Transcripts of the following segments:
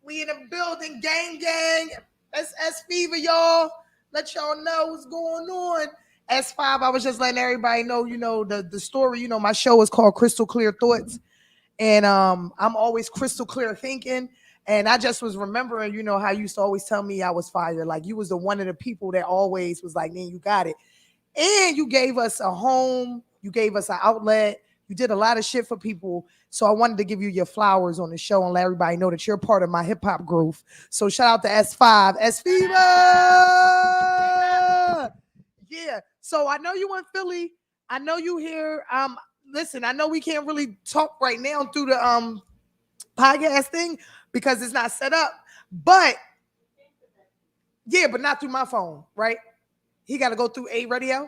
We in the building, gang. SS Fever, y'all. Let y'all know what's going on. S5, I was just letting everybody know, the story. My show is called Crystal Clear Thoughts. And I'm always crystal clear thinking. And I just was remembering, how you used to always tell me I was fire. Like you was the one of the people that always was like, man, you got it. And you gave us a home, you gave us an outlet, you did a lot of shit for people. So I wanted to give you your flowers on the show and let everybody know that you're part of my hip hop growth. So shout out to S5, S Fever. Yeah. So I know you in Philly. I know you here. Listen, I know we can't really talk right now through the podcast thing because it's not set up. But yeah, but not through my phone, right? He got to go through a radio.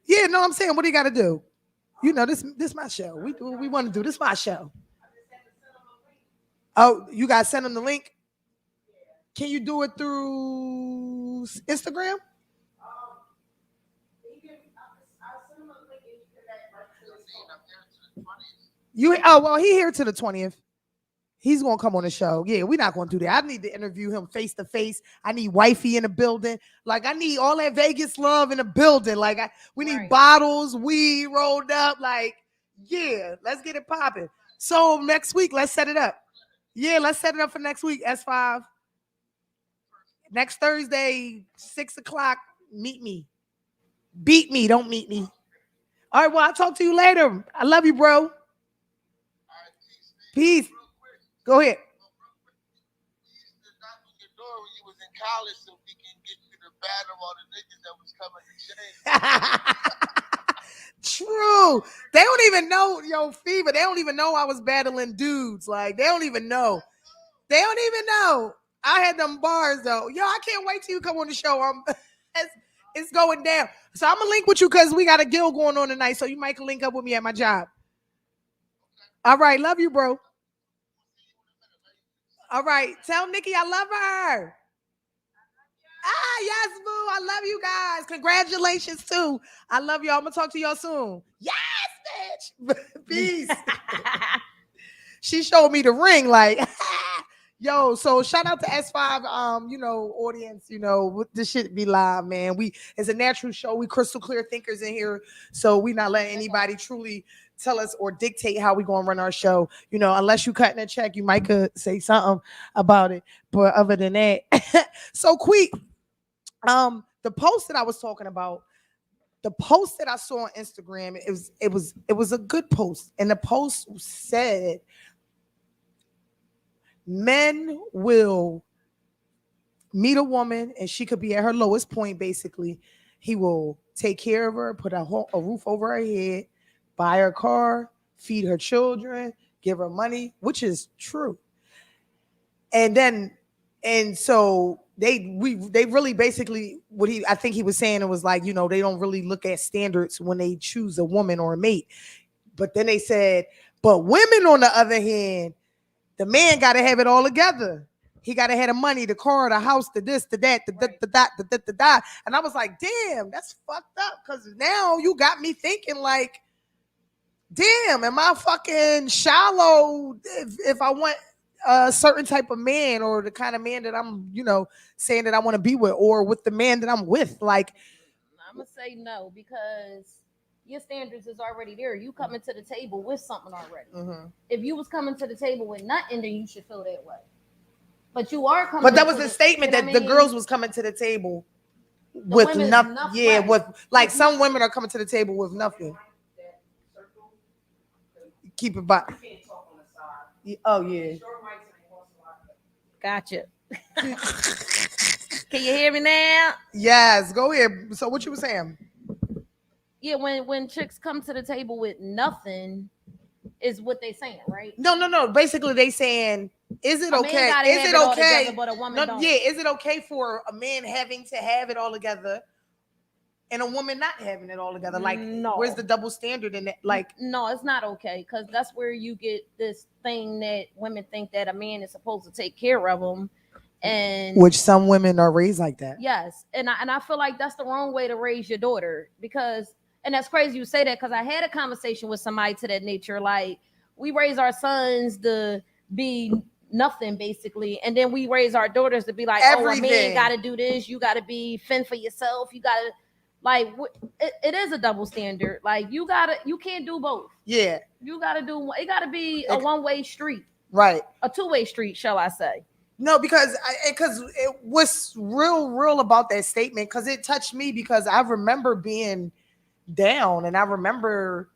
Yeah, no, I'm saying, what do you got to do? This my show. We do what we want to do. This my show. Oh, you guys send him the link. Can you do it through Instagram? He here to the 20th. He's gonna come on the show. Yeah, we're not gonna do that. I need to interview him face to face. I need wifey in the building. Like I need all that Vegas love in the building. Like we need bottles, weed rolled up. Like, yeah, let's get it popping. So next week, let's set it up. Yeah, let's set it up for next week. S5. Next Thursday, 6:00. Meet me. Beat me, don't meet me. All right, well, I'll talk to you later. I love you, bro. Peace. Go ahead. College so we can get to the battle all the niggas that was coming to change. True. They don't even know, Fever. They don't even know I was battling dudes. Like, they don't even know. They don't even know. I had them bars, though. Yo, I can't wait till you come on the show. It's going down. So I'm going to link with you because we got a deal going on tonight. So you might link up with me at my job. All right. Love you, bro. All right. Tell Nikki I love her. Yes, boo. I love you guys. Congratulations, too. I love y'all. I'm going to talk to y'all soon. Yes, bitch. Peace. She showed me the ring, like, yo, so shout out to S5, audience, this shit be live, man. It's a natural show. We crystal clear thinkers in here. So we not letting anybody truly tell us or dictate how we gonna run our show. Unless you cutting a check, you might could say something about it. But other than that, so quick. The post that I was talking about, the post that I saw on Instagram, it was a good post. And the post said, men will meet a woman and she could be at her lowest point, basically. He will take care of her, put a roof over her head, buy her car, feed her children, give her money, which is true. And so they really basically I think he was saying, it was like, they don't really look at standards when they choose a woman or a mate. But then they said, but women on the other hand, the man got to have it all together. He got to have the money, the car, the house, the this, the that, the that. And I was like, damn, that's fucked up. Because now you got me thinking like, damn, am I fucking shallow if I want a certain type of man or the kind of man that I'm, saying that I want to be with or with the man that I'm with? Like, I'm going to say no because your standards is already there. You coming to the table with something already. Mm-hmm. If you was coming to the table with nothing, then you should feel that way. But you are coming. But that was the statement that the girls was coming to the table with nothing. Yeah, right. With like some women are coming to the table with nothing. Keep it by. Oh yeah. Gotcha. Can you hear me now? Yes, go ahead. So what you were saying? Yeah, when chicks come to the table with nothing, is what they saying, right? No. Basically, they saying, is it okay? Is it okay? Together, but a woman don't. Yeah, is it okay for a man having to have it all together and a woman not having it all together? Like, no. Where's the double standard in that? Like, no, it's not okay because that's where you get this thing that women think that a man is supposed to take care of them. And which some women are raised like that. Yes. And I feel like that's the wrong way to raise your daughter because And that's crazy you say that, because I had a conversation with somebody to that nature. Like, we raise our sons to be nothing basically, and then we raise our daughters to be like, oh, a man Everything. got to do this, you got to be fend for yourself, you got to, like, it is a double standard. Like, you can't do both. Yeah. You got to do, it got to be a one-way street, Right. a two-way street, shall I say. No, because it was real about that statement, because it touched me, because I remember being down, and I remember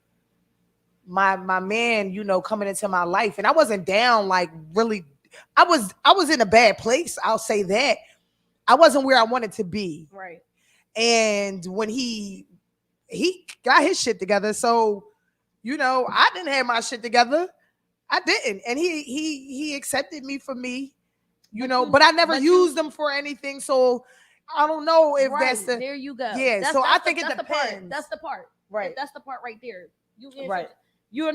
my man, coming into my life, and I wasn't down like really. I was in a bad place. I'll say that. I wasn't where I wanted to be. Right. And when he got his shit together, so I didn't have my shit together. I didn't, and he accepted me for me, but I never used them for anything. So I don't know if that's the. There you go. Yeah, so I think it depends. That's the part. Right. That's the part right there. Right. You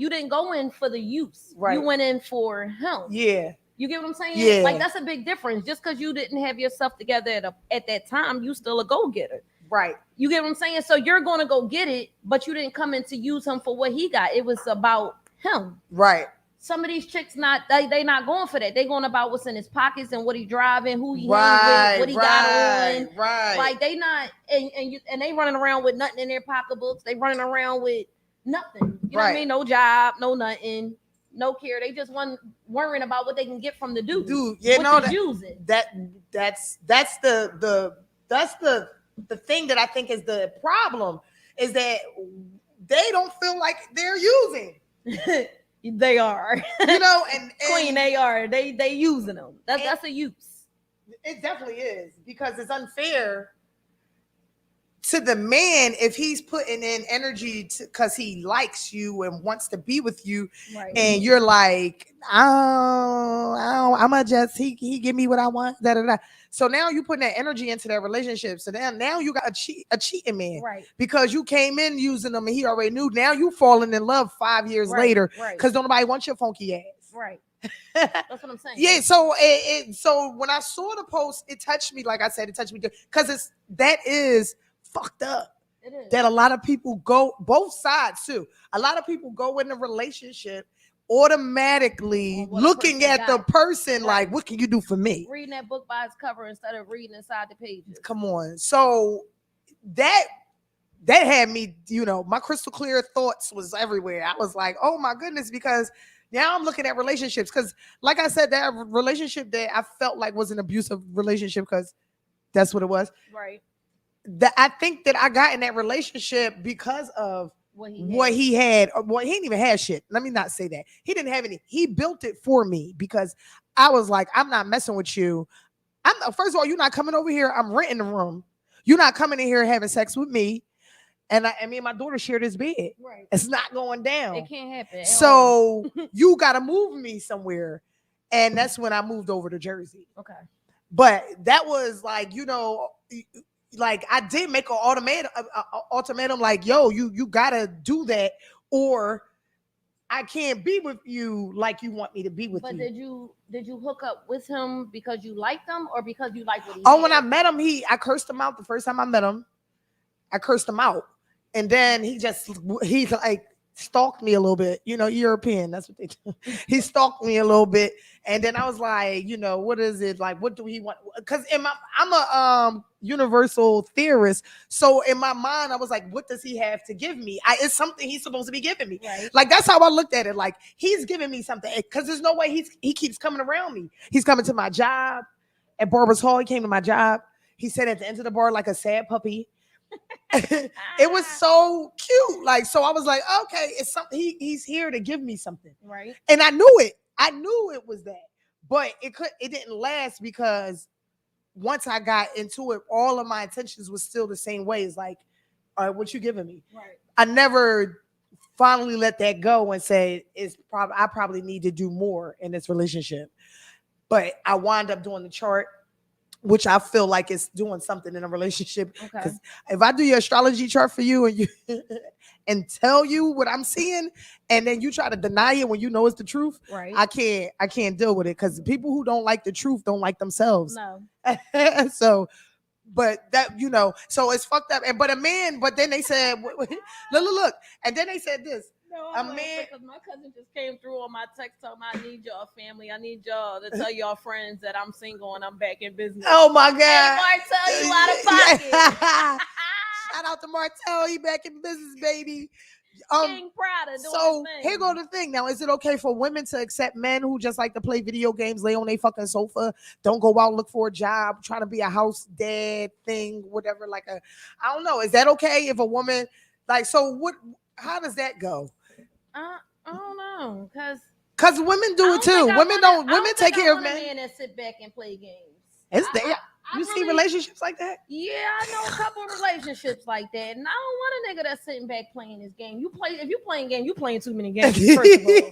didn't go in for the use. Right. You went in for him. Yeah. You get what I'm saying? Yeah. Like, that's a big difference. Just because you didn't have yourself together at that time, you still a go-getter. Right. You get what I'm saying? So you're going to go get it, but you didn't come in to use him for what he got. It was about him. Right. Some of these chicks they not going for that. They going about what's in his pockets and what he driving, who he right, with, what he got on. Right. Like, they not, and they running around with nothing in their pocketbooks. They running around with nothing. You know what I mean? No job, no nothing, no care. They just worrying about what they can get from the dude. Yeah, no, that's the thing that I think is the problem, is that they don't feel like they're using. They are, and Queen. They are. They using them. That's a use. It definitely is, because it's unfair to the man if he's putting in energy because he likes you and wants to be with you, right. And you're like, I'ma just he give me what I want. Da, da, da. So now you putting that energy into that relationship. So now you got a cheating man, right? Because you came in using him and he already knew. Now you falling in love 5 years later, because don't nobody want your funky ass, right? That's what I'm saying. Yeah. So so when I saw the post, it touched me. Like I said, it touched me because that is fucked up. It is. That a lot of people go, both sides too. A lot of people go in a relationship automatically looking at the person like, what can you do for me? Reading that book by its cover instead of reading inside the pages. Come on. So that had me, my crystal clear thoughts was everywhere. I was like, oh my goodness, because now I'm looking at relationships. Because like I said, that relationship that I felt like was an abusive relationship, because that's what it was. Right. That I think that I got in that relationship because of what he had. Well, he didn't even have shit. Let me not say that. He didn't have any. He built it for me, because I was like, I'm not messing with you. First of all, you're not coming over here. I'm renting the room. You're not coming in here having sex with me. And me and my daughter share this bed. Right. It's not going down. It can't happen. So you got to move me somewhere. And that's when I moved over to Jersey. Okay. But that was like, like I did make an ultimatum, like, yo, you gotta do that, or I can't be with you like you want me to be with you. But did you hook up with him because you liked him, or because you liked what he had? When I met him, I cursed him out the first time I met him. I cursed him out, and then he's like stalked me a little bit. European, that's what they do. He stalked me a little bit, and then I was like, what is it like? What do he want? Because I'm a universal theorist, so in my mind I was like, what does he have to give me? It's something he's supposed to be giving me. Right. Like, that's how I looked at it. Like, he's giving me something, because there's no way he keeps coming around me. He's coming to my job at Barber's Hall. He came to my job. He sat at the end of the bar like a sad puppy. It was so cute. Like, so I was like, okay, it's something. He's here to give me something. Right. And I knew it. I knew it was that. But it didn't last, because once I got into it, all of my intentions was still the same way. It's like, all right, what you giving me? Right. I never finally let that go and say I probably need to do more in this relationship. But I wound up doing the chart, which I feel like it's doing something in a relationship. Because if I do your astrology chart for you and you and tell you what I'm seeing, and then you try to deny it when you know it's the truth, right? I can't deal with it, because people who don't like the truth don't like themselves. No. So But that, so it's fucked up. But then they said, look, and then they said this. No, A I'm man- because my cousin just came through on my text telling me I need y'all family. I need y'all to tell y'all friends that I'm single and I'm back in business. Oh my God. Hey, Martell, you out of pocket. Shout out to Martell, he back in business, baby. King Prada doing So his thing. here go the thing. Now, is it okay for women to accept men who just like to play video games, lay on their fucking sofa, don't go out, look for a job, trying to be a house dad thing, whatever? I don't know. Is that okay if a woman how does that go? I don't know, Because women do it too. Women take care of men. A man that sit back and play games. You see relationships like that? Yeah, I know a couple of relationships like that, and I don't want a nigga that's sitting back playing this game. If you playing game, you playing too many games. First of all,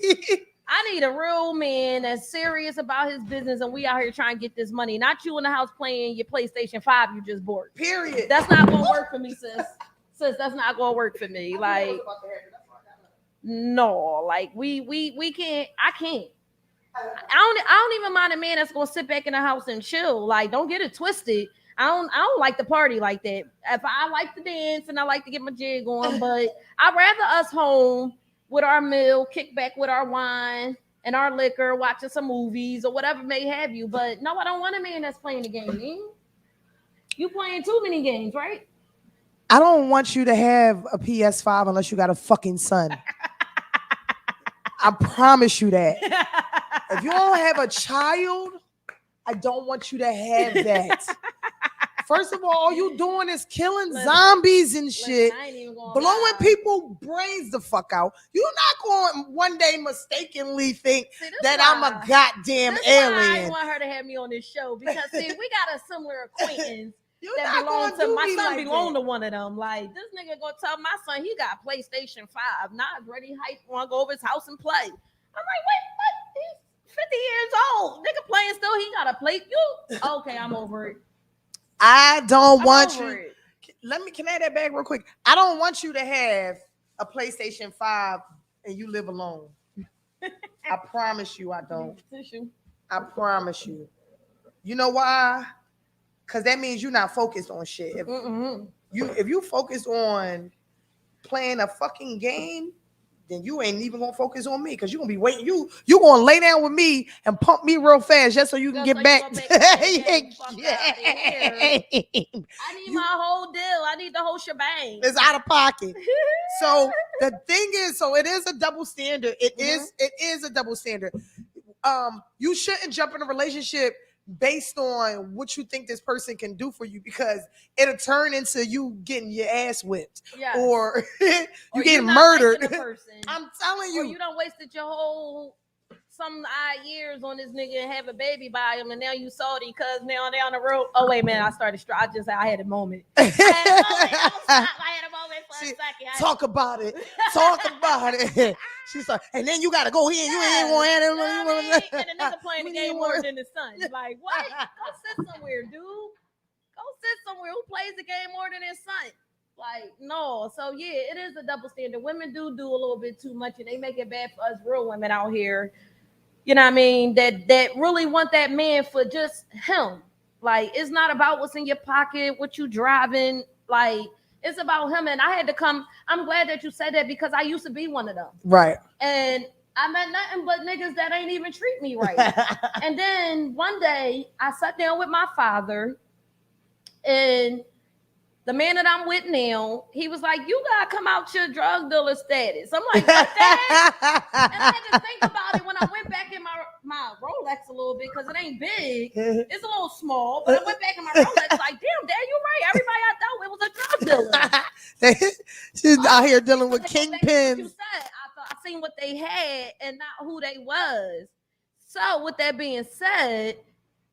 I need a real man that's serious about his business, and we out here trying to get this money. Not you in the house playing your PlayStation 5 you just bought. Period. That's not gonna work for me, sis. Sis, that's not gonna work for me. Like, no, like we can't. I can't. I don't even mind a man that's gonna sit back in the house and chill. Like, don't get it twisted. I don't like to party like that. If I like to dance and I like to get my jig on, but I'd rather us home with our meal, kick back with our wine and our liquor, watching some movies or whatever may have you. But no, I don't want a man that's playing the game. You playing too many games, right? I don't want you to have a PS5 unless you got a fucking son. I promise you that. If you don't have a child, I don't want you to have that. First of all you doing is killing zombies and shit, blowing people brains the fuck out. You're not going one day mistakenly think that I'm a goddamn alien. I want her to have me on this show because see, we got a similar acquaintance. You're not belong gonna to do my me son like belong that. to one of them. Like, this nigga gonna tell my son he got PlayStation 5. Not ready hype, wanna go over his house and play. I'm like, wait, what? He's 50 years old. Nigga playing still, he gotta play you. Okay, I'm over it. I don't want over you. It. Can I have that back real quick? I don't want you to have a PlayStation 5 and you live alone. I promise you I don't. Tissue. I promise you. You know why? Because that means you're not focused on shit. If you focus on playing a fucking game, then you ain't even gonna focus on me because you're gonna be waiting. You gonna lay down with me and pump me real fast just so you can get back. I need my whole deal. I need the whole shebang. It's out of pocket. So the thing is, it is a double standard. It is a double standard. You shouldn't jump in a relationship based on what you think this person can do for you because it'll turn into you getting your ass whipped or you getting murdered. I'm telling you. Or you done wasted your whole some odd years on this nigga and have a baby by him and now you salty because now down the road. Oh wait, man, I had a moment. I had a moment for a second. Talk about it. She's like, and then you gotta go here. You ain't gonna have it. And the nigga playing the game more than the son. Like, what? Go sit somewhere, dude. Go sit somewhere. Who plays the game more than his son? Like, no. So yeah, it is a double standard. Women do a little bit too much, and they make it bad for us real women out here. You know what I mean? That really want that man for just him. Like, it's not about what's in your pocket, what you driving. Like, it's about him. And I had to come. I'm glad that you said that because I used to be one of them. Right. And I met nothing but niggas that ain't even treat me right. And then one day I sat down with my father and the man that I'm with now, he was like, you gotta come out your drug dealer status. I'm like, what the heck? And I had to think about it when I went back in my Rolex a little bit because it ain't big. It's a little small, but I went back in my Rolex like, damn, Dad, you're right. Everybody I thought it was a drug dealer. She's out here dealing with kingpins. I seen what they had and not who they was. So with that being said,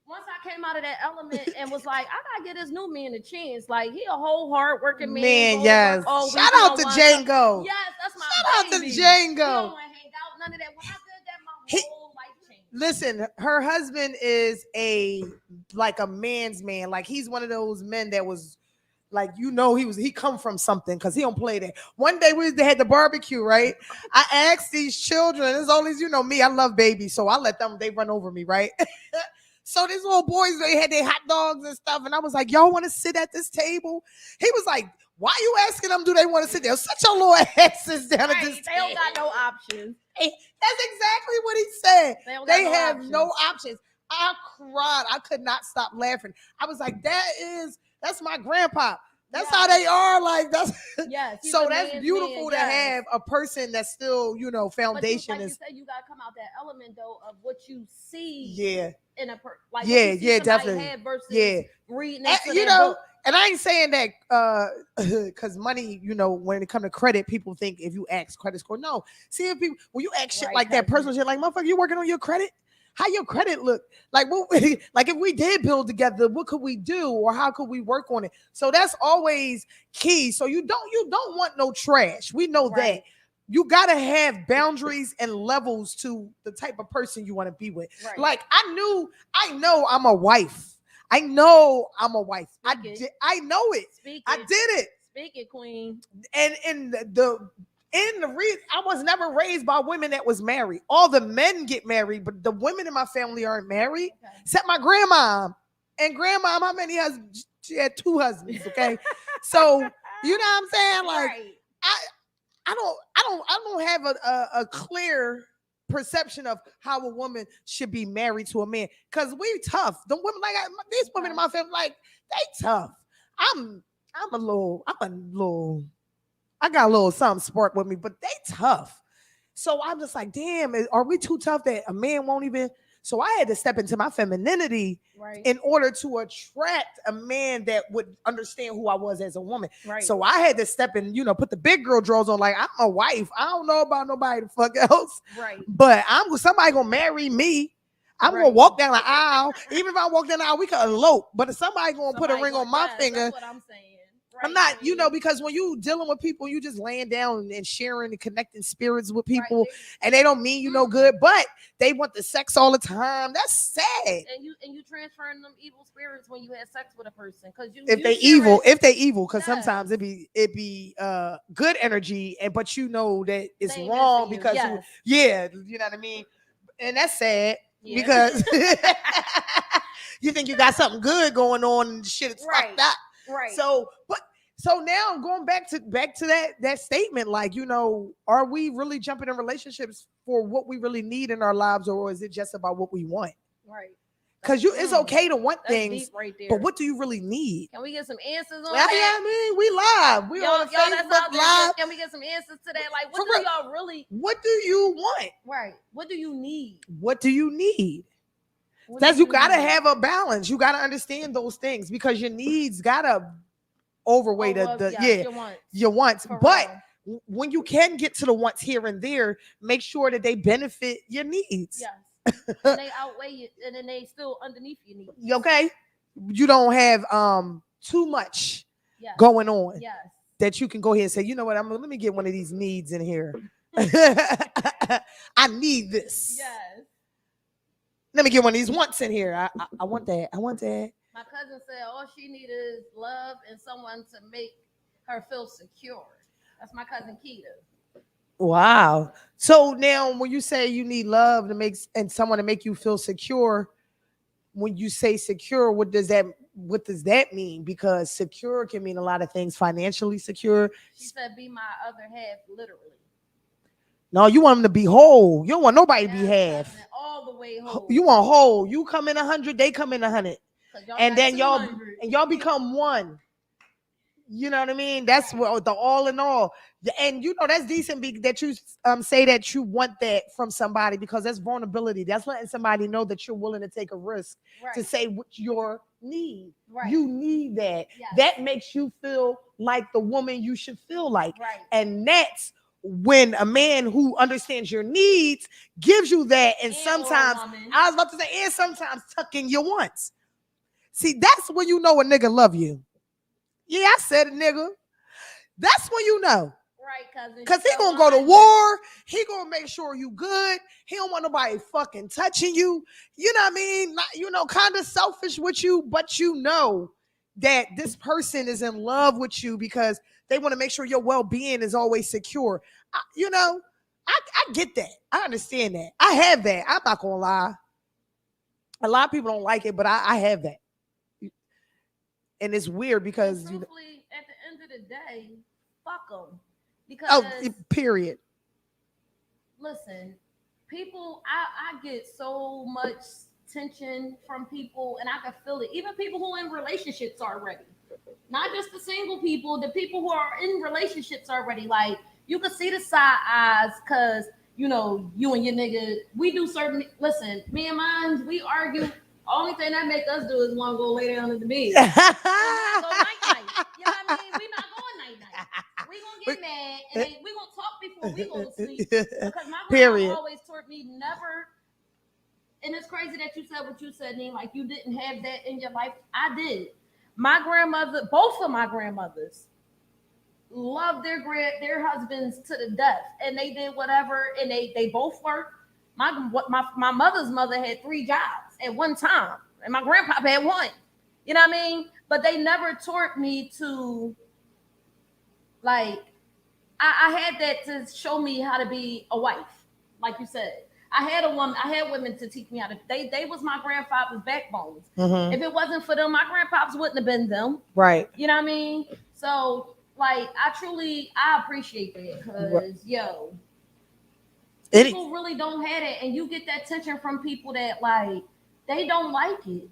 once I came out of that element and was like, I gotta get this new man a chance. Like, he a whole hard-working man. Yes. Shout out to Django. Yes, that's my Shout baby. out to Django. He don't want to hang out, none of that. When I did that, my whole life changed. Listen, her husband is a man's man. Like, he's one of those men that was like, he come from something because he don't play that. One day they had the barbecue, right? I asked these children, it's always, me, I love babies, so I let them, they run over me, right? So these little boys, they had their hot dogs and stuff. And I was like, y'all want to sit at this table? He was like, why you asking them, do they want to sit there? Sit your little asses down at this They don't table. got no options. That's exactly what he said. They have options. no options. I cried. I could not stop laughing. I was like, that's my grandpa. That's how they are. Like, that's so that's beautiful to have a person that's still, foundation like is. You said, you gotta come out that element though of what you see. Yeah. In a Definitely. Versus reading into you know, book. And I ain't saying that because money, when it comes to credit, people think if you ask credit score. No, see if people when you ask shit like that, personal shit, like motherfucker, you working on your credit? How your credit look? Like what? Like if we did build together, what could we do, or how could we work on it? So that's always key. So you don't want no trash. We know that. You gotta have boundaries and levels to the type of person you want to be with. Right. Like I know I'm a wife. I know I'm a wife. I know it. I did it. Speak it, queen. And I was never raised by women that was married. All the men get married, but the women in my family aren't married. Okay. Except my grandma. And grandma, how many husbands? She had 2 husbands. Okay, so you know what I'm saying? Like I don't have a clear perception of how a woman should be married to a man because we tough. The women these women in my family, like they tough. I got a little something spark with me, but they tough. So I'm just like, damn, are we too tough that a man won't even? So I had to step into my femininity in order to attract a man that would understand who I was as a woman. Right. So I had to step in, put the big girl drawers on. Like I'm a wife. I don't know about nobody the fuck else. Right. But somebody gonna marry me. I'm gonna walk down the aisle. Even if I walk down the aisle, we could elope. But if somebody gonna put a ring on my finger, that's what I'm saying. Right, I'm not, because when you dealing with people, you just laying down and sharing and connecting spirits with people, and they don't mean you no good, but they want the sex all the time. That's sad. And you transferring them evil spirits when you have sex with a person, because if they evil, because sometimes it be good energy, but that it's wrong because you know what I mean, and that's sad because you think you got something good going on and shit is fucked up. Right. So now going back to that statement, like, are we really jumping in relationships for what we really need in our lives, or is it just about what we want? Right. Because it's okay to want things, right there. But what do you really need? Can we get some answers on that? Yeah, I mean, we live. We on Facebook live. Can we get some answers to that? Like, what do y'all really? What do you want? Right. What do you need? What do you need? That's you gotta have a balance. You gotta understand those things because your needs gotta overweigh your wants. But when you can get to the wants here and there, make sure that they benefit your needs. Yes. And they outweigh it, and then they still underneath your needs. Okay. You don't have too much going on. Yes. That you can go ahead and say, you know what, let me get one of these needs in here. I need this. Yes. Let me get one of these wants in here. I want that. I want that. My cousin said all she needs is love and someone to make her feel secure. That's my cousin Keita. Wow. So now when you say you need love and someone to make you feel secure, when you say secure, what does that mean? Because secure can mean a lot of things. Financially secure. She said be my other half, literally. No, you want them to be whole. You don't want nobody to be half. All the way whole. You want whole. You come in 100, they come in 100. And then y'all become one. You know what I mean? That's what the all in all. And that's decent that you say that you want that from somebody, because that's vulnerability. That's letting somebody know that you're willing to take a risk to say what your need. Right. You need that. Yes. That makes you feel like the woman you should feel like. Right. And that's when a man who understands your needs gives you that, and sometimes I was about to say, and sometimes tucking your wants. See, that's when you know a nigga love you. Yeah, I said it, nigga. That's when you know. Right, cousin. Because he gonna go to war. He gonna make sure you good. He don't want nobody fucking touching you. You know what I mean? Kind of selfish with you, but you know that this person is in love with you because they want to make sure your well-being is always secure. I get that. I understand that. I have that. I'm not gonna lie. A lot of people don't like it, but I have that. And it's weird because and truthfully, at the end of the day, fuck them. Because period. Listen, people, I get so much tension from people, and I can feel it. Even people who are in relationships already, not just the single people, the people who are in relationships already. Like you can see the side eyes, cause you know you and your nigga, we do certain. Listen, me and mine, we argue. Only thing that make us do is want to go lay down in the bed. We not go night night. You know what I mean? We not going night night. We gonna get mad and then we gonna talk before we go to sleep. Because my grandma always taught me never. And it's crazy that you said what you said, Neen. Like you didn't have that in your life. I did. My grandmother, both of my grandmothers, loved their husbands to the death, and they did whatever, and they both worked. My mother's mother had 3 jobs at one time, and my grandpa had 1. You know what I mean? But they never taught me to, like, I had that to show me how to be a wife, like you said. I had women to teach me how to. They was my grandfather's backbones. Mm-hmm. If it wasn't for them, my grandpops wouldn't have been them. Right. You know what I mean? So, like, I appreciate that because, yo. People really don't have it, and you get that tension from people that like they don't like it.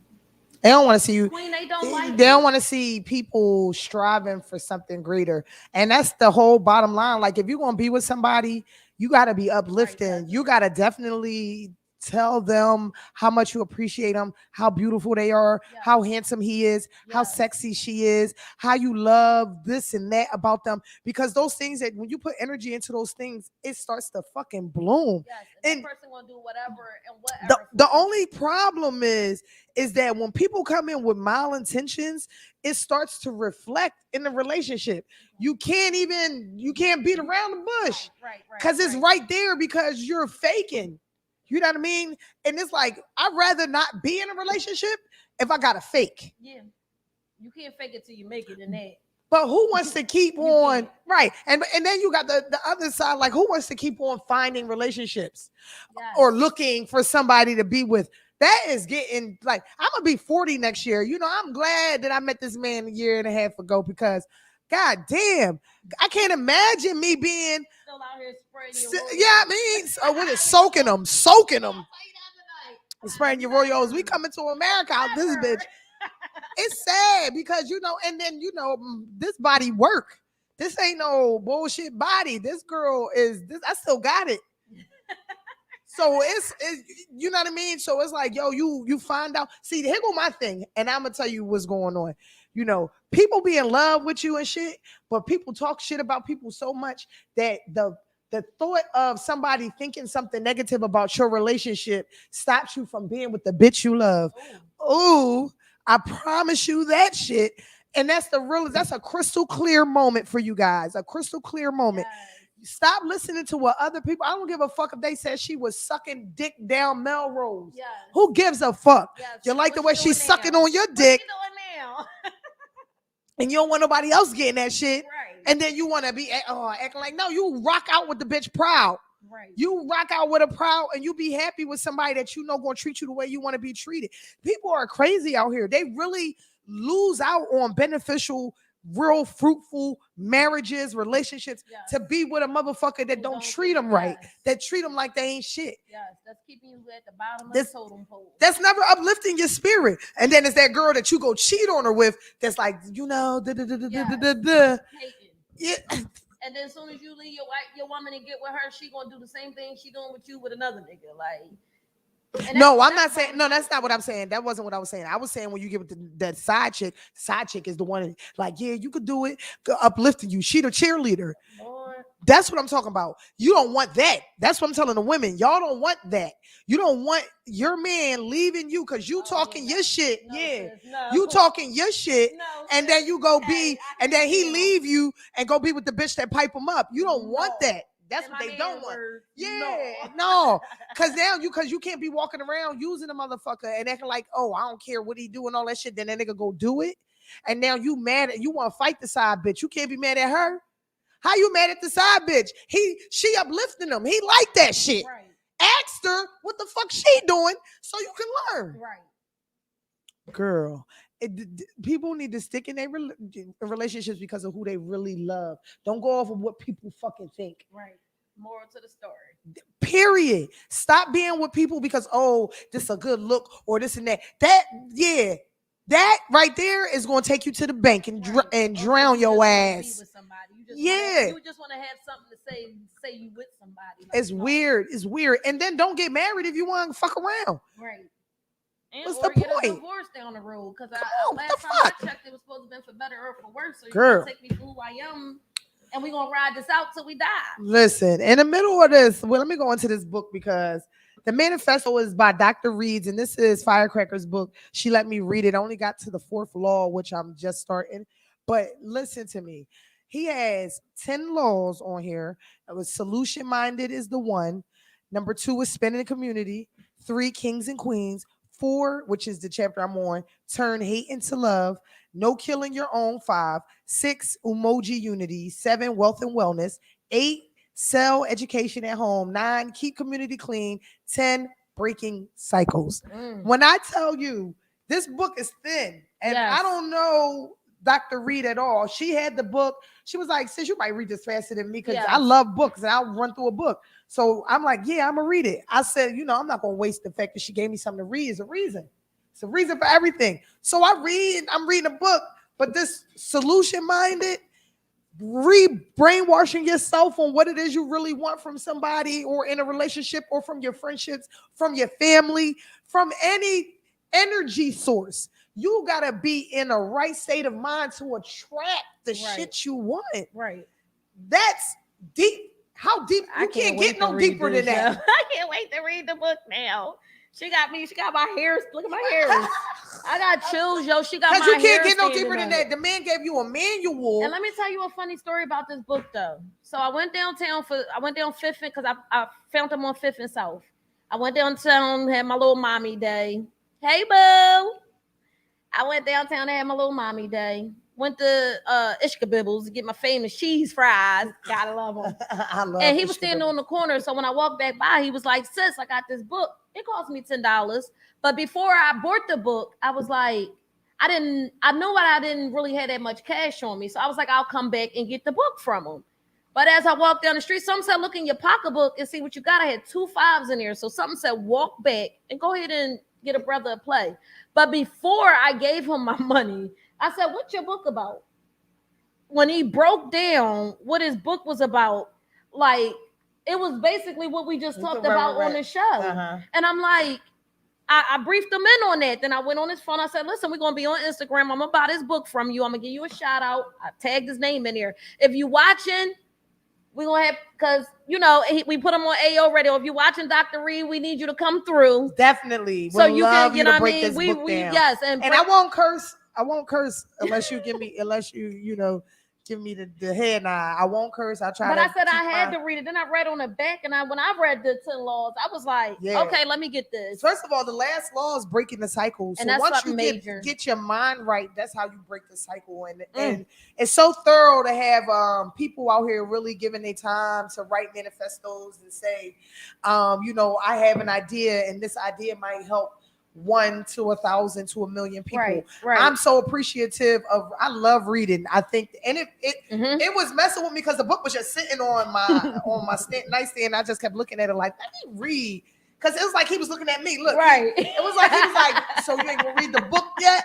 They don't want to see you. Queen, they don't like They don't want to see people striving for something greater, and that's the whole bottom line. Like if you're gonna be with somebody, you got to be uplifting. Right, you got to definitely tell them how much you appreciate them, how beautiful they are, how handsome he is, how sexy she is, how you love this and that about them. Because those things that when you put energy into those things, it starts to fucking bloom. Yes, and that person gonna do whatever and whatever. The only problem is that when people come in with malintentions, it starts to reflect in the relationship. You can't beat around the bush. Right. Because it's right there because you're faking. You know what I mean? And it's like, I'd rather not be in a relationship if I got to fake. Yeah. You can't fake it till you make it in that. But who wants to keep on? Right. And then you got the other side, like who wants to keep on finding relationships or looking for somebody to be with? That is getting like, I'm going to be 40 next year. You know, I'm glad that I met this man a year and a half ago because God damn, I can't imagine me being still out here spraying soaking them, spraying your Royals. We coming to America out this bitch. It's sad because and then this body work. This ain't no bullshit body. This girl is this. I still got it. So it's you know what I mean. So it's like you find out. See, here go my thing, and I'm gonna tell you what's going on. People be in love with you and shit, but people talk shit about people so much that the thought of somebody thinking something negative about your relationship stops you from being with the bitch you love. Ooh, I promise you that shit. And that's a crystal clear moment for you guys. A crystal clear moment. Yes. Stop listening to what other people. I don't give a fuck if they said she was sucking dick down Melrose. Yes. Who gives a fuck? Yes. You like the way she's sucking on your dick. And you don't want nobody else getting that shit. Right. And then you want to be acting like, no, you rock out with the bitch proud. Right. You rock out with a proud and you be happy with somebody that you know going to treat you the way you want to be treated. People are crazy out here. They really lose out on beneficial, real fruitful marriages, relationships to be with a motherfucker that don't treat them right. That treat them like they ain't shit. Yes, that's keeping you at the bottom of the totem pole. That's never uplifting your spirit. And then it's that girl that you go cheat on her with that's like, Yeah. And then as soon as you leave your woman and get with her, she gonna do the same thing she doing with you with another nigga. Like, no, I'm not saying. No, that's not what I'm saying. That wasn't what I was saying. I was saying when you get with that side chick is the one like, yeah, you could do it, uplifting you. She the cheerleader. Lord. That's what I'm talking about. You don't want that. That's what I'm telling the women. Y'all don't want that. You don't want your man leaving you because you talking your shit. No, sis, no. You talking your shit, and then you go and then he leave you and go be with the bitch that pipe him up. You don't want that. That's what they don't want. No. Because now you can't be walking around using a motherfucker and acting like, oh, I don't care what he do and all that shit. Then that nigga go do it. And now you want to fight the side bitch. You can't be mad at her. How you mad at the side bitch? She uplifting him. He like that shit. Right. asked her what the fuck she doing so you can learn. Right. Girl, people need to stick in their relationships because of who they really love. Don't go off of what people fucking think. Right. Moral to the story. Period. Stop being with people because, oh, this a good look or this and that. That right there is going to take you to the bank and drown your ass. You just want to have something to say you with somebody. Like, it's weird. It's weird. And then don't get married if you want to fuck around. Right. And what's or the get point? a divorce down the road. Because last time I checked, it was supposed to be for better or for worse. So you're going to take me for who I am. And we're going to ride this out till we die. Listen, in the middle of this, well, let me go into this book because the manifesto is by Dr. Reeds, and this is Firecracker's book. She let me read it. I only got to the 4th law, which I'm just starting. But listen to me. He has 10 laws on here. It was solution-minded is the 1. Number 2 is spending the community. 3, kings and queens. 4, which is the chapter I'm on, turn hate into love. No killing your own. 5, 6, emoji unity. 7, wealth and wellness. 8, sell education at home. 9, keep community clean. 10, breaking cycles. When I tell you this book is thin, and I don't know Dr. Reed at all. She had the book. She was like, sis, you might read this faster than me because I love books and I'll run through a book. So I'm like, yeah, I'm going to read it. I said, I'm not going to waste the fact that she gave me something to read. It's a reason. It's a reason for everything. So I'm reading a book, but this solution-minded, brainwashing yourself on what it is you really want from somebody or in a relationship or from your friendships, from your family, from any energy source. You got to be in a right state of mind to attract the shit you want. Right. That's deep. How deep? You can't get no deeper than that. I can't wait to read the book now. She got my hairs. Look at my hairs. I got chills, yo. She got my hair. Because you can't get no deeper than that. The man gave you a manual. And let me tell you a funny story about this book, though. So I went down 5th because I found them on 5th and South. I went downtown, had my little mommy day. Hey, boo. I went downtown and had my little mommy day. Went to Ishkabibbles to get my famous cheese fries. Gotta love them. I love and he was standing on the corner. So when I walked back by, he was like, sis, I got this book. It cost me $10. But before I bought the book, I was like, I know what I didn't really have that much cash on me. So I was like, I'll come back and get the book from him. But as I walked down the street, something said, look in your pocketbook and see what you got. I had 2 5s in there. So something said, walk back and go ahead and get a brother a play. But before I gave him my money, I said, what's your book about? When he broke down what his book was about, like, it was basically what we just talked about on the show. And I'm like, I briefed him in on that. Then I went on his phone. I said, listen, we're going to be on Instagram. I'm going to buy this book from you. I'm going to give you a shout out. I tagged his name in here. If you watching, we're going to have, because, we put him on AO Radio. If you're watching Dr. Reed, we need you to come through. Definitely. So you can, you know what I mean? Yes. And I won't curse. I won't curse unless you give me, give me the head nod. I won't curse. I try. But I said I had to read it. Then I read on the back, and when I read the 10 laws, I was like, okay, let me get this. First of all, the last law is breaking the cycle. So and that's once you major. Get your mind right, that's how you break the cycle. And it's so thorough to have people out here really giving their time to write manifestos and say, I have an idea, and this idea might help 1 to 1,000 to 1,000,000 people. Right. I'm so appreciative of. I love reading. I think, and it was messing with me because the book was just sitting on my nightstand. I just kept looking at it like, let me read, because it was like he was looking at me. Look, right? It was like he was like, so you ain't gonna read the book yet?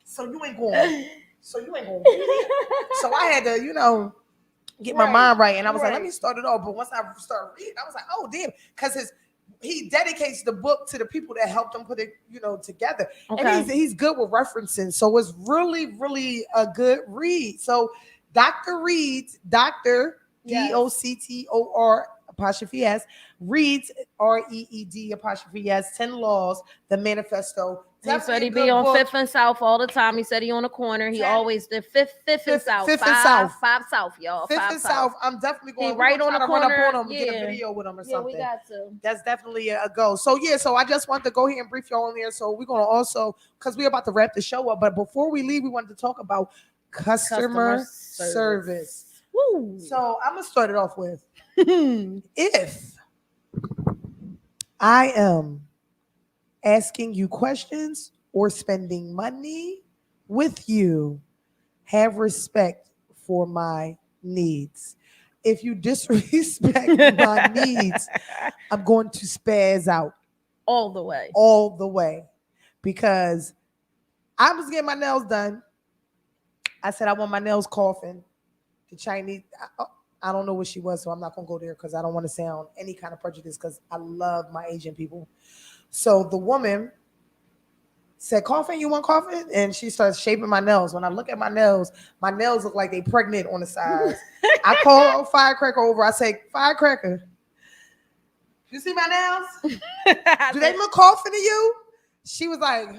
so you ain't gonna read it? So I had to, get my mind right, and I was like, let me start it off. But once I started reading, I was like, oh damn, because he dedicates the book to the people that helped him put it, together. Okay. And he's good with referencing. So it's really, really a good read. So Dr. Reed's, Dr. DOCTOR apostrophe S, Reed's REED apostrophe S, 10 laws, the manifesto. He said he be on 5th and South all the time. He said he on the corner. He always did 5th and South. 5th and South. 5 South, y'all. 5th and South. I'm definitely going. He right on the corner. Run up on him, get a video with him or something. Yeah, we got to. That's definitely a go. So so I just want to go here and brief y'all on there. So we're gonna also, because we're about to wrap the show up, but before we leave, we wanted to talk about customer service. Woo. So I'm gonna start it off with if I am asking you questions or spending money with you. Have respect for my needs. If you disrespect my needs, I'm going to spaz out All the way. all the way because I was getting my nails done. I said I want my nails coffin. The Chinese, I don't know what she was, so I'm not gonna go there because I don't want to sound any kind of prejudice because I love my Asian people. So the woman said, "Coffin, you want coffin?" And she starts shaping my nails. When I look at my nails look like they pregnant on the sides. I call Firecracker over. I say, "Firecracker, you see my nails? Do they look coffin to you?" She was like,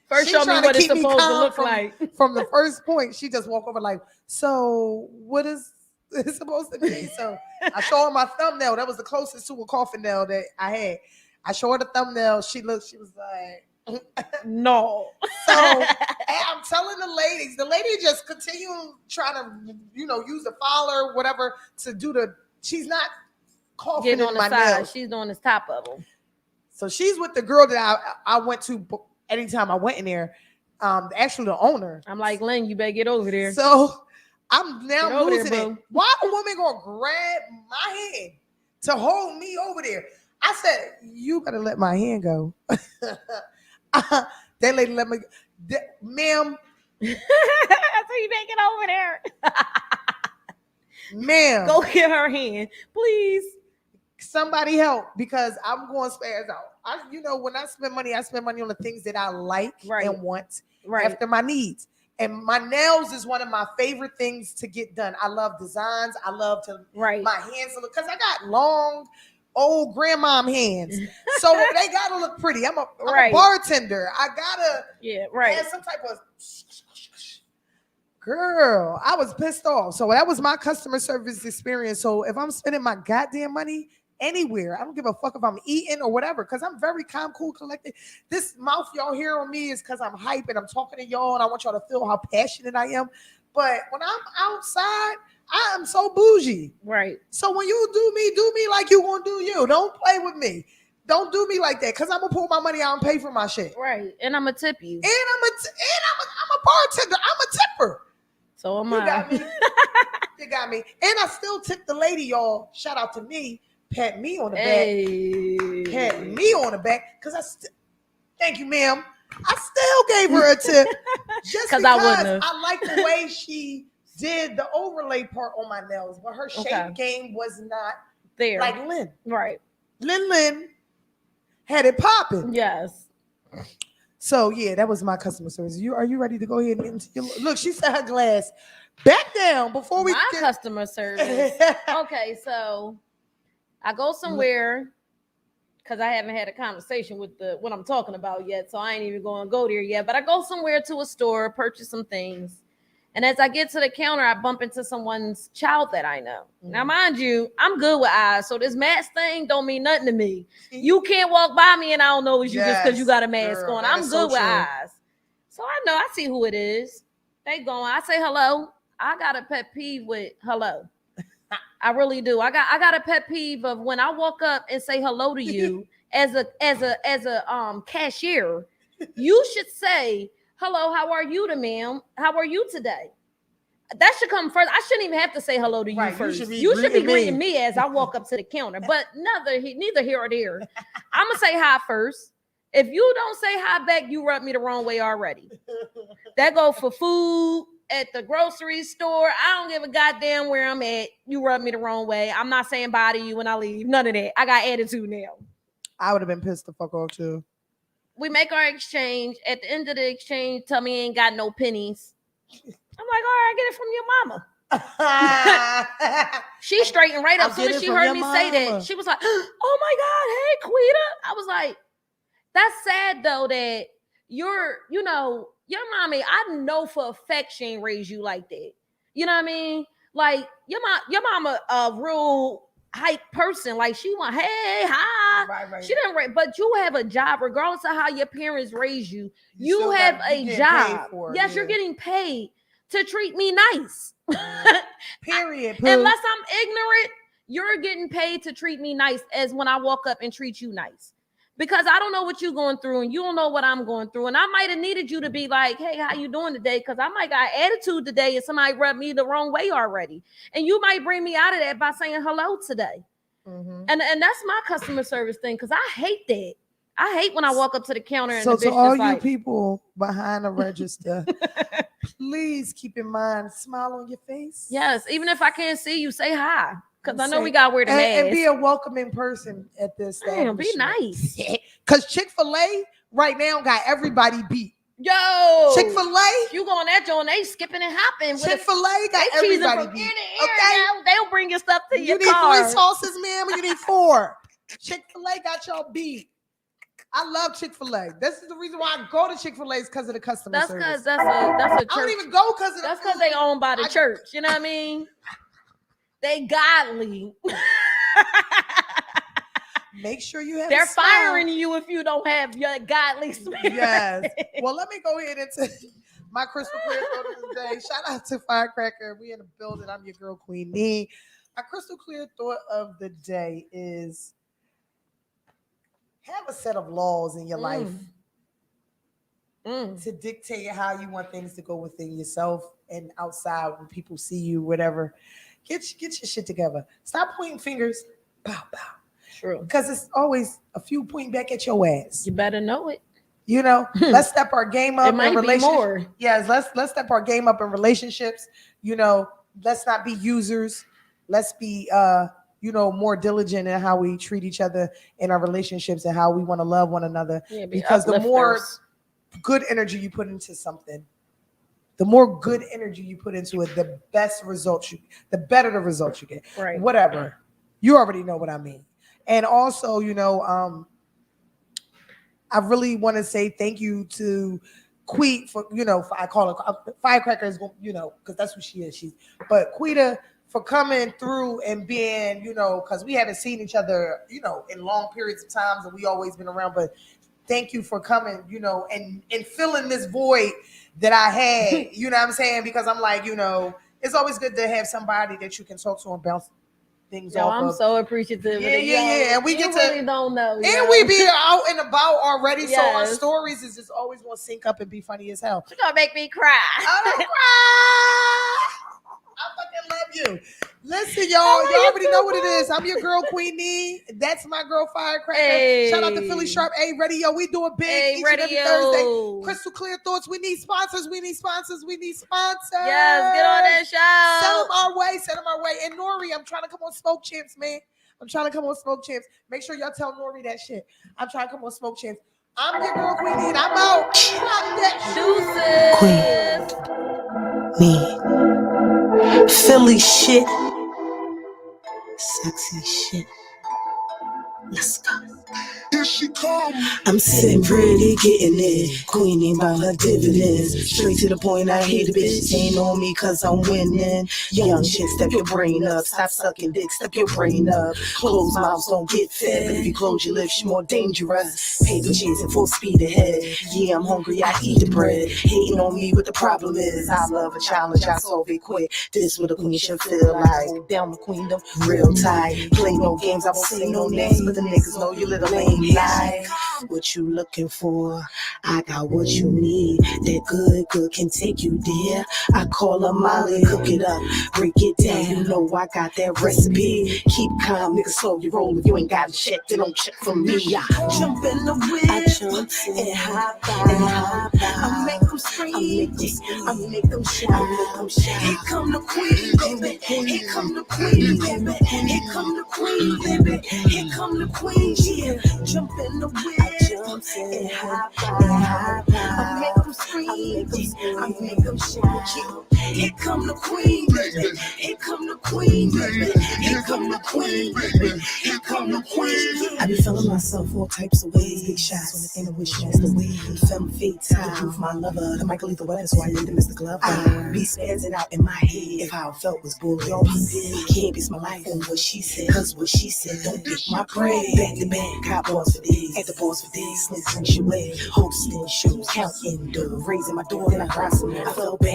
First, she show me trying to what it's keep me supposed to calm look from, like. from the first point. She just walked over like, "So what is it supposed to be?" So I show her my thumbnail. That was the closest to a coffin nail that I had. I show her the thumbnail. She looked. She was like, No. so I'm telling the lady just continue trying to, use the file or whatever to do she's not coughing Getting on in the my side. nails. She's doing the top of them. So she's with the girl that I went to anytime I went in there. Actually the owner. I'm like, Lynn, you better get over there. So I'm now losing there, it. Why a woman gonna grab my hand to hold me over there? I said, you better let my hand go. That lady let me, ma'am. So you better get over there. Ma'am. Go get her hand, please. Somebody help because I'm going to spaz out. When I spend money on the things that I like and want after my needs. And my nails is one of my favorite things to get done. I love designs. I love to my hands to look because I got long, old grandmom hands. So they gotta look pretty. I'm a bartender. I gotta have some type of girl. I was pissed off. So that was my customer service experience. So if I'm spending my goddamn money anywhere, I don't give a fuck if I'm eating or whatever, because I'm very calm, cool, collected. This mouth y'all hear on me is because I'm hype and I'm talking to y'all and I want y'all to feel how passionate I am. But when I'm outside, I am so bougie. Right. So when you do me like you gonna do you. Don't play with me. Don't do me like that, because I'm gonna pull my money out and pay for my shit. Right. And I'm gonna tip you. And I'm a bartender. I'm a tipper. So am I. You got me. You got me. And I still tip the lady, y'all. Shout out to me. Pat me on the back. Pat me on the back. Because thank you, ma'am. I still gave her a tip. Just because I like the way she did the overlay part on my nails. But her shape game was not there. Like Lynn. Right. Lynn had it popping. Yes. So yeah, that was my customer service. Are you ready to go ahead and get into your look? She set her glass back down before we customer service. Okay, so I go somewhere because I haven't had a conversation with what I'm talking about yet, so I ain't even going to go there yet. But I go somewhere to a store, purchase some things, and as I get to the counter, I bump into someone's child that I know. Now, mind you, I'm good with eyes, so this mask thing don't mean nothing to me. You can't walk by me and I don't know it's you just because you got a mask on. I'm good with eyes, so I know I see who it is. They going. I say hello. I got a pet peeve with hello. I really do. I got a pet peeve of when I walk up and say hello to you as a cashier. You should say, "Hello, how are you, ma'am? How are you today?" That should come first. I shouldn't even have to say hello to you first. You should be greeting me as I walk up to the counter. But neither here or there. I'm gonna say hi first. If you don't say hi back, you rub me the wrong way already. That go for food. At the grocery store, I don't give a goddamn where I'm at. You rub me the wrong way. I'm not saying bye to you when I leave. None of that. I got attitude now. I would have been pissed the fuck off too. We make our exchange. At the end of the exchange, tell me you ain't got no pennies. I'm like, all right, I get it from your mama. She straightened right up. As soon as she heard me say that, she was like, oh my God, hey, Quita. I was like, that's sad though that your mommy, I know for a fact she ain't raised you like that. You know what I mean? Like your mama a real hype person. Like she want, hey, hi. Right. She didn't but you have a job, regardless of how your parents raised you. You have a job. Yes, you're getting paid to treat me nice. Period. Unless I'm ignorant, you're getting paid to treat me nice as when I walk up and treat you nice. Because I don't know what you're going through and you don't know what I'm going through. And I might have needed you to be like, hey, how you doing today? Because I might got attitude today and somebody rubbed me the wrong way already. And you might bring me out of that by saying hello today. Mm-hmm. And that's my customer service thing, because I hate that. I hate when I walk up to the counter and so the to bitch all just you like, people behind the register, please keep in mind, smile on your face. yes, even if I can't see you, say hi. Because I know Say- we got to wear the mask. and be a welcoming person at this Damn, be nice. Because Chick-fil-A right now got everybody beat. Yo, Chick-fil-A, you go on that joint, they skipping and hopping. Chick-fil-A got They cheesing everybody from beat. ear to ear. Okay, Now. They'll bring your stuff to your you need car. 3 sauces, ma'am, or you need 4. Chick-fil-A got y'all beat. I love Chick-fil-A. This is the reason why I go to Chick-fil-A is because of the customer That's service. because that's a church. I don't even go because of That's the because they owned by the church. You know what I mean? They godly. Make sure you have. They're a smile. firing you if you don't have your godly spirit. Yes. Well, let me go ahead into my crystal clear thought of the day. Shout out to Firecracker. We in the building. I'm your girl, Queen Nee. My crystal clear thought of the day is have a set of laws in your life to dictate how you want things to go within yourself and outside when people see you, whatever. Get your shit together. Stop pointing fingers. Bow, bow. True. Because it's always a few pointing back at your ass. You better know it. You know, let's step our game up It might in be relationships. more. Yes, let's step our game up in relationships. You know, let's not be users. Let's be more diligent in how we treat each other in our relationships and how we want to love one another. Yeah, because the more good energy you put into something, the more good energy you put into it, the better the results you get. Right. Whatever. You already know what I mean. And also, I really want to say thank you to Quita for, I call her Firecrackers, because that's what she is. But Quita for coming through and being, because we haven't seen each other, in long periods of times and we always been around. But thank you for coming, and filling this void that I had, you know what I'm saying? Because I'm like, it's always good to have somebody that you can talk to and bounce things off I'm of. so appreciative. Yeah. And we get to really don't know. And we be out and about already, so our Yes. stories is just always gonna sync up and be funny as hell. She's gonna make me cry. I don't cry. I fucking love you. Listen, y'all already know what it is. I'm your girl, Queen Nee. That's my girl, Firecracker. Hey. Shout out to Philly Sharp A Radio. We do it big each and every Thursday. Crystal Clear Thoughts. We need sponsors. Yes, get on that show. Send them our way. And Nori, I'm trying to come on Smoke Champs, man. Make sure y'all tell Nori that shit. I'm trying to come on Smoke Champs. I'm your girl, Queen Nee, and I'm out. Deuces. Queen Nee. Philly shit. Sexy shit. Let's go. Here she comes. I'm sitting pretty, getting it. Queen ain't about her dividends. Straight to the point, I hate the bitches. Ain't on me cause I'm winning. Young shit, step your brain up. Stop sucking dick, step your brain up. Closed mouths don't get fed. But if you close your lips, you're more dangerous. Paper chasing full speed ahead. Yeah, I'm hungry, I eat the bread. Hating on me, what the problem is. I love a challenge, I solve it quick. This what a queen should feel like. Hold down the queendom, real tight. Play no games, I won't say no names. But the niggas know you little lame like. What you looking for? I got what you need. That good can take you there. I call her Molly, cook it up, break it down. You know I got that recipe. Keep calm, nigga, slow your roll. If you ain't got a check, then don't check for me. I jump in the whip and hop out. I make them scream, I make them shout. Here come the queen, baby. Here come the queen, baby. Here come the queen, baby. Here come the queen, yeah. Jump in the whip and hop out. I make them scream, I make them shout. Here come the queen, baby. Here come the queen, baby. Here come the queen, baby. Here come the queen. I be feeling myself all types of ways. Big shots on the intuition, that's the way. Femme fatale, proof my lover. The Michael Lethal weapon, so I need to miss the glove. I be spazzing out in my head. If how I felt was bull, y'all can't base my life on what she said. Cause what she said don't pick my bread. Back to back, cop balls for days. At the balls for days, slits and shoe. Hosting shoes, counting dough. Raising my door, and I cry some more. I fell back.